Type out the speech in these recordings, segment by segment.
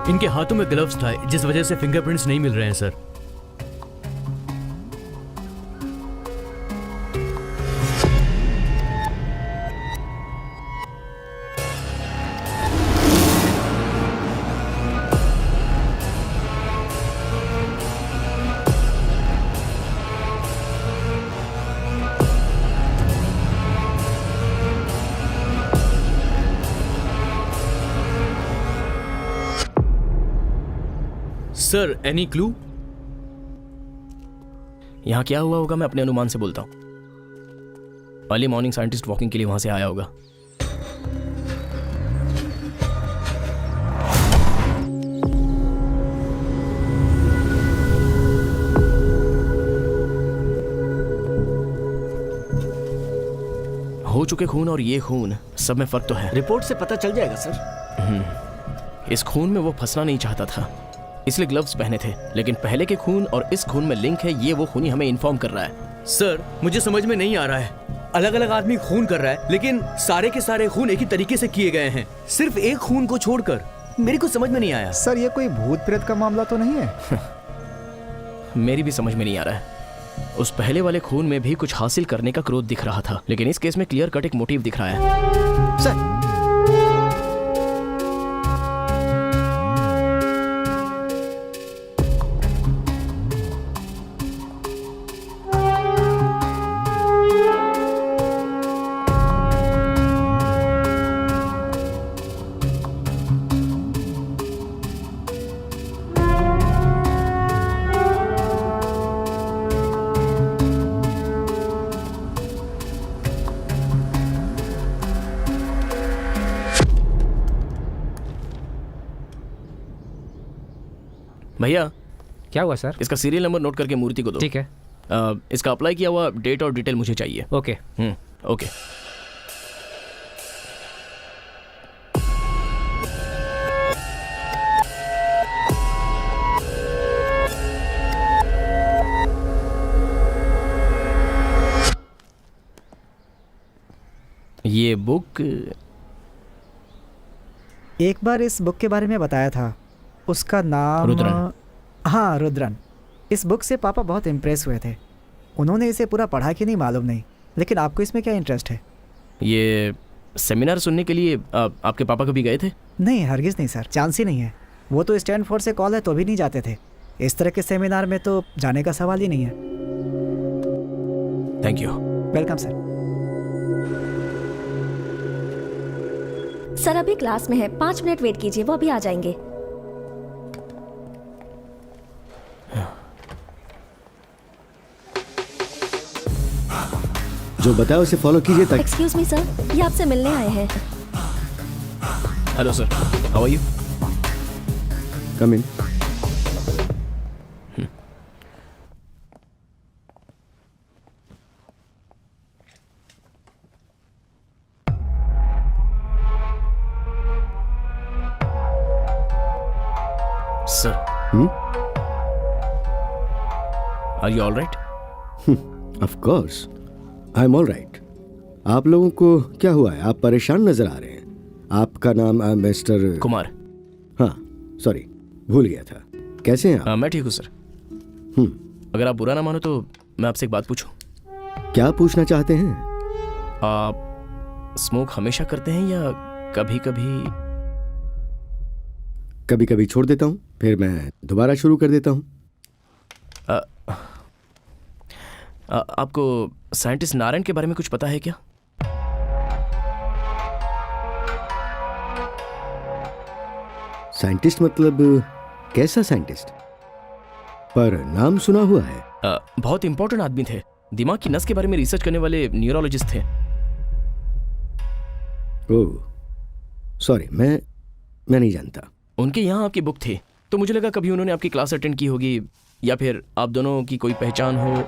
इनके हाथों में ग्लव्स था, जिस वजह से फिंगरप्रिंट्स नहीं मिल रहे हैं सर। Sir, any clue? यहाँ क्या हुआ होगा मैं अपने अनुमान से बोलता हूँ। अर्ली मॉर्निंग साइंटिस्ट वॉकिंग के लिए वहां से आया होगा। हो चुके खून और ये खून, सब में फर्क तो है। रिपोर्ट से पता चल जाएगा सर। इस खून में वो फंसना नहीं चाहता था, इसलिए ग्लव्स पहने थे। लेकिन पहले के खून और इस खून में लिंक है, ये वो खूनी हमें इन्फॉर्म कर रहा है। सर, मुझे समझ में नहीं आ रहा है। अलग अलग आदमी खून कर रहा है, लेकिन सारे के सारे खून एक ही तरीके से किए गए हैं, सिर्फ एक खून को छोड़कर। मेरे को समझ में नहीं आया। सर, ये कोई भूत प्रेत का मामला तो नहीं है? मेरी भी समझ में नहीं आ रहा है। उस पहले वाले खून में भी कुछ हासिल करने का क्रोध दिख रहा था, लेकिन इस केस में क्लियर कट एक मोटिव दिख रहा है। सर, भैया, क्या हुआ सर? इसका सीरियल नंबर नोट करके मूर्ति को दो। ठीक है। इसका अप्लाई किया हुआ डेट और डिटेल मुझे चाहिए। ओके। ओके। ये बुक, एक बार इस बुक के बारे में बताया था, उसका नाम रुद्रन। हाँ, रुद्रन। इस बुक से पापा बहुत इम्प्रेस हुए थे। उन्होंने इसे पूरा पढ़ा कि नहीं मालूम नहीं, लेकिन आपको इसमें क्या इंटरेस्ट है? ये सेमिनार सुनने के लिए आपके पापा कभी गए थे? नहीं, हरगिज़ नहीं सर, चांस ही नहीं है। वो तो स्टैनफोर्ड से कॉल है तो भी नहीं जाते थे। इस तरह के सेमिनार में तो जाने का सवाल ही नहीं है। Thank you. Welcome sir. Sir अभी क्लास में है, 5 मिनट वेट कीजिए, वो अभी आ जाएंगे। जो बताया उसे फॉलो कीजिए ताकि। एक्सक्यूज मी सर, ये आपसे मिलने आए हैं। Hello sir, how are you? Come in. Sir, are you all right? Of course I am all right. आप लोगों को क्या हुआ है? आप परेशान नजर आ रहे हैं। आपका नाम मिस्टर कुमार। हाँ, सॉरी, भूल गया था। कैसे हैं आप? मैं ठीक हूँ सर। अगर आप बुरा ना मानो तो मैं आपसे एक बात पूछूं? क्या पूछना चाहते हैं? आप स्मोक हमेशा करते हैं या कभी कभी? कभी कभी छोड़ देता हूँ, फिर मैं दोबारा शुरू कर देता हूँ। आपको साइंटिस्ट नारायण के बारे में कुछ पता है क्या? साइंटिस्ट मतलब कैसा साइंटिस्ट? पर नाम सुना हुआ है। बहुत इंपॉर्टेंट आदमी थे, दिमाग की नस के बारे में रिसर्च करने वाले न्यूरोलॉजिस्ट थे। ओह सॉरी, मैं नहीं जानता। उनके यहाँ आपकी बुक थी, तो मुझे लगा कभी उन्होंने आपकी क्लास अटेंड की होगी, या फिर आप दोनों की कोई पहचान हो।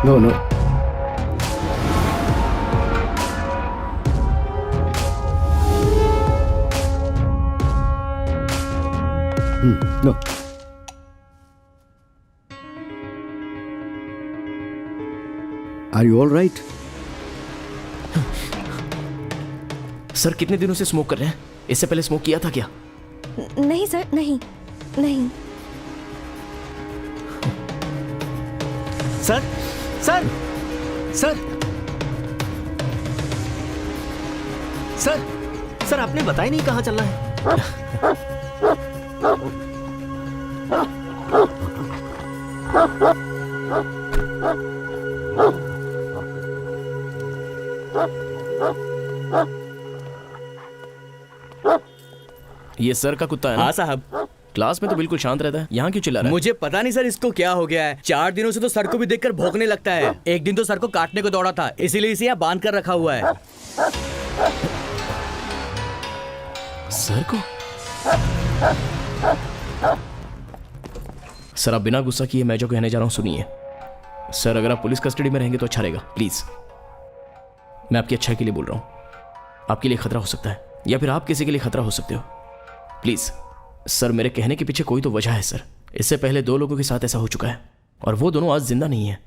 No no, no. Are you all right? Sir कितने दिनों से स्मोक कर रहे हैं? इससे पहले स्मोक किया था क्या? नहीं सर, नहीं नहीं। Sir sir sir sir sir आपने बताया नहीं कहाँ चलना है? ये सर का कुत्ता है ना? हाँ साहब। क्लास में तो बिल्कुल शांत रहता है, यहाँ क्यों चिल्ला रहा है? मुझे पता नहीं सर इसको क्या हो गया है। 4 दिनों से तो सर को भी देखकर भौंकने लगता है। एक दिन तो सर को काटने को दौड़ा था, इसीलिए इसे यहाँ बांध कर रखा हुआ है। सर को? सर आप बिना गुस्सा किए मैं जो कहने जा रहा हूँ सुनिए। सर अगर आप पुलिस कस्टडी में रहेंगे तो अच्छा रहेगा, प्लीज। मैं आपकी अच्छाई के लिए बोल रहा हूँ। आपके लिए खतरा हो सकता है, या फिर आप किसी के लिए खतरा हो सकते हो। प्लीज सर, मेरे कहने के पीछे कोई तो वजह है सर। इससे पहले 2 लोगों के साथ ऐसा हो चुका है और वो दोनों आज जिंदा नहीं है।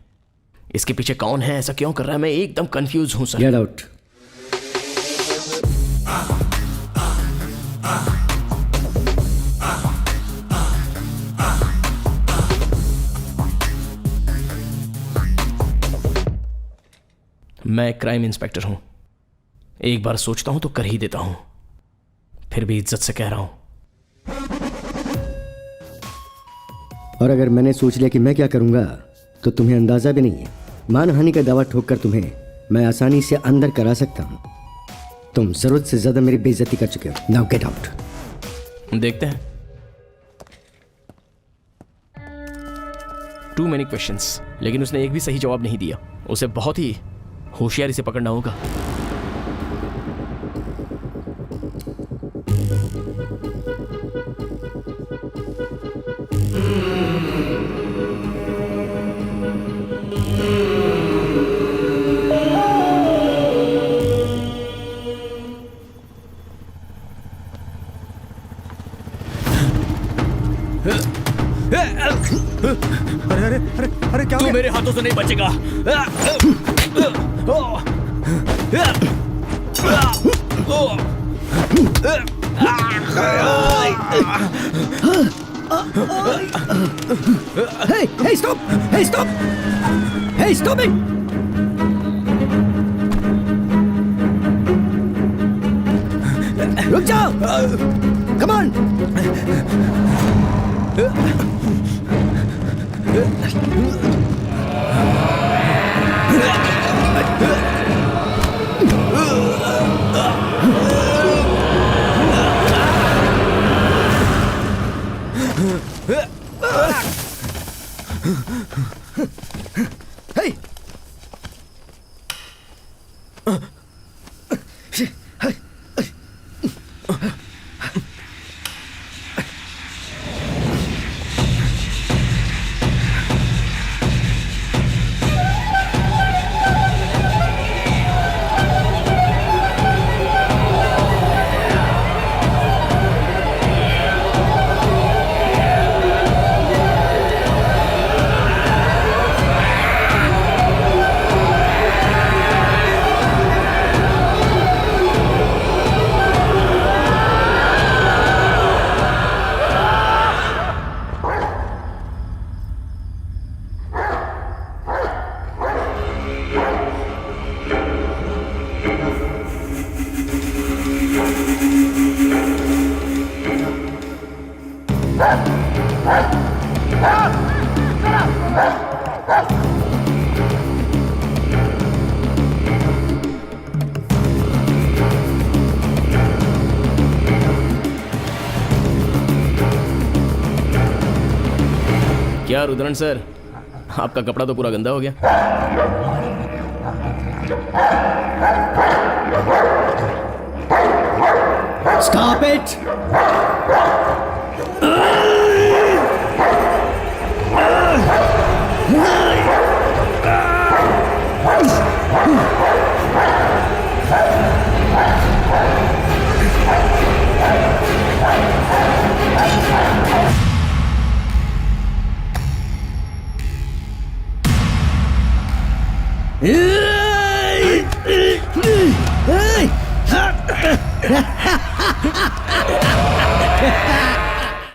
इसके पीछे कौन है, ऐसा क्यों कर रहा है, मैं एकदम कंफ्यूज हूं सर। Get out. मैं एक क्राइम इंस्पेक्टर हूं, एक बार सोचता हूं तो कर ही देता हूं, फिर भी इज्जत से कह रहा हूं। और अगर मैंने सोच लिया कि मैं क्या करूंगा तो तुम्हें अंदाजा भी नहीं है। मानहानि का दावा ठोक कर तुम्हें मैं आसानी से अंदर करा सकता हूं। तुम जरूरत से ज्यादा मेरी बेइज्जती कर चुके हो। Now get out. देखते हैं। टू मेनी क्वेश्चंस, लेकिन उसने एक भी सही जवाब नहीं दिया। उसे बहुत ही होशियारी से पकड़ना होगा। अरे क्या हो तू गया? मेरे हाथों से नहीं बचेगा। Hey, stop! Hey, stop! Hey, stop it! रुक जाओ! Come on! Hey! क्या रुद्रन सर, आपका कपड़ा तो पूरा गंदा हो गया। Stop it! Hey!